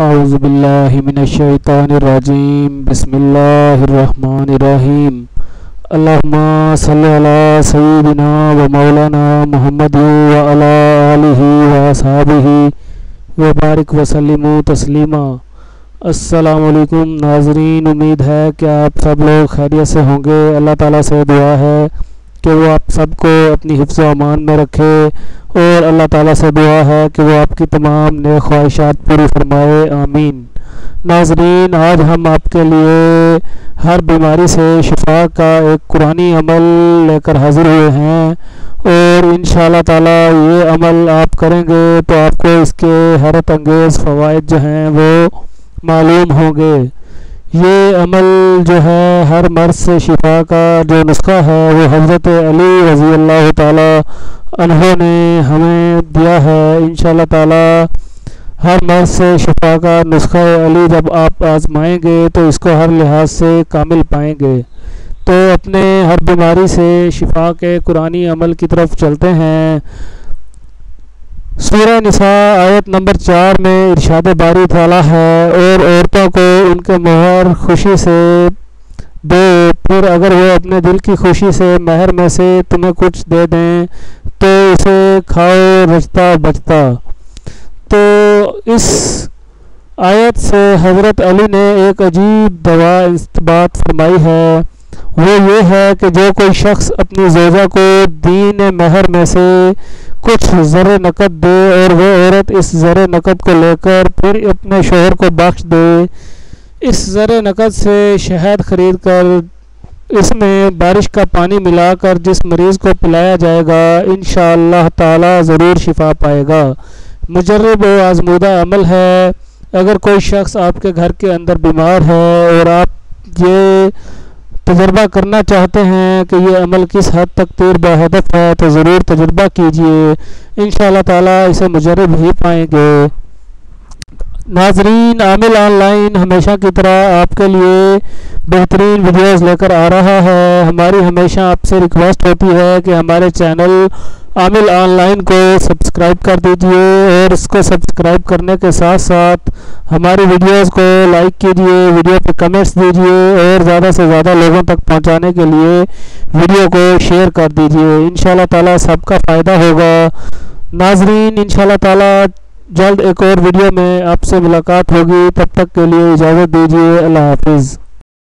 اعوذ باللہ من الشیطان الرجیم بسم اللہ الرحمن الرحیم اللہم صلی علی سیدنا و مولانا محمد و علی آلہ و اصحابہ و بارک وسلم تسلیما۔ السلام علیکم ناظرین، امید ہے کہ آپ سب لوگ خیریت سے ہوں گے۔ اللہ تعالیٰ سے دعا ہے کہ وہ آپ سب کو اپنی حفظ و امان میں رکھے، اور اللہ تعالیٰ سے دعا ہے کہ وہ آپ کی تمام نیک خواہشات پوری فرمائے، آمین۔ ناظرین، آج ہم آپ کے لیے ہر بیماری سے شفا کا ایک قرآنی عمل لے کر حاضر ہوئے ہیں، اور انشاءاللہ تعالیٰ یہ عمل آپ کریں گے تو آپ کو اس کے حیرت انگیز فوائد جو ہیں وہ معلوم ہوں گے۔ یہ عمل جو ہے ہر مرض سے شفا کا جو نسخہ ہے وہ حضرت علی رضی اللہ تعالی عنہ نے ہمیں دیا ہے۔ انشاءاللہ تعالی ہر مرض سے شفا کا نسخہ علی جب آپ آزمائیں گے تو اس کو ہر لحاظ سے کامل پائیں گے۔ تو اپنے ہر بیماری سے شفا کے قرآنی عمل کی طرف چلتے ہیں۔ سورہ نساء آیت نمبر 4 میں ارشاد باری تعالیٰ ہے، اور عورتوں کو ان کے مہر خوشی سے دے، پھر اگر وہ اپنے دل کی خوشی سے مہر میں سے تمہیں کچھ دے دیں تو اسے کھاؤ رچتا بچتا۔ تو اس آیت سے حضرت علی نے ایک عجیب دوا استنباط فرمائی ہے، وہ یہ ہے کہ جو کوئی شخص اپنی زوجہ کو دین مہر میں سے کچھ زر نقد دے، اور وہ عورت اس زر نقد کو لے کر پھر اپنے شوہر کو بخش دے، اس زر نقد سے شہد خرید کر اس میں بارش کا پانی ملا کر جس مریض کو پلایا جائے گا، انشاءاللہ تعالی ضرور شفا پائے گا۔ مجرب و آزمودہ عمل ہے۔ اگر کوئی شخص آپ کے گھر کے اندر بیمار ہے اور آپ یہ تجربہ کرنا چاہتے ہیں کہ یہ عمل کس حد تک تیر بہدف ہے تو ضرور تجربہ کیجئے، انشاءاللہ تعالی اسے مجرب ہی پائیں گے۔ ناظرین، عامل آن لائن ہمیشہ کی طرح آپ کے لیے بہترین ویڈیوز لے کر آ رہا ہے۔ ہماری ہمیشہ آپ سے ریکویسٹ ہوتی ہے کہ ہمارے چینل عامل آن لائن کو سبسکرائب کر دیجئے، اور اس کو سبسکرائب کرنے کے ساتھ ساتھ ہماری ویڈیوز کو لائک کیجئے، ویڈیو پہ کمنٹس دیجئے، اور زیادہ سے زیادہ لوگوں تک پہنچانے کے لیے ویڈیو کو شیئر کر دیجئے۔ انشاءاللہ تعالی سب کا فائدہ ہوگا۔ ناظرین، انشاءاللہ تعالی جلد ایک اور ویڈیو میں آپ سے ملاقات ہوگی، تب تک کے لیے اجازت دیجئے۔ اللہ حافظ۔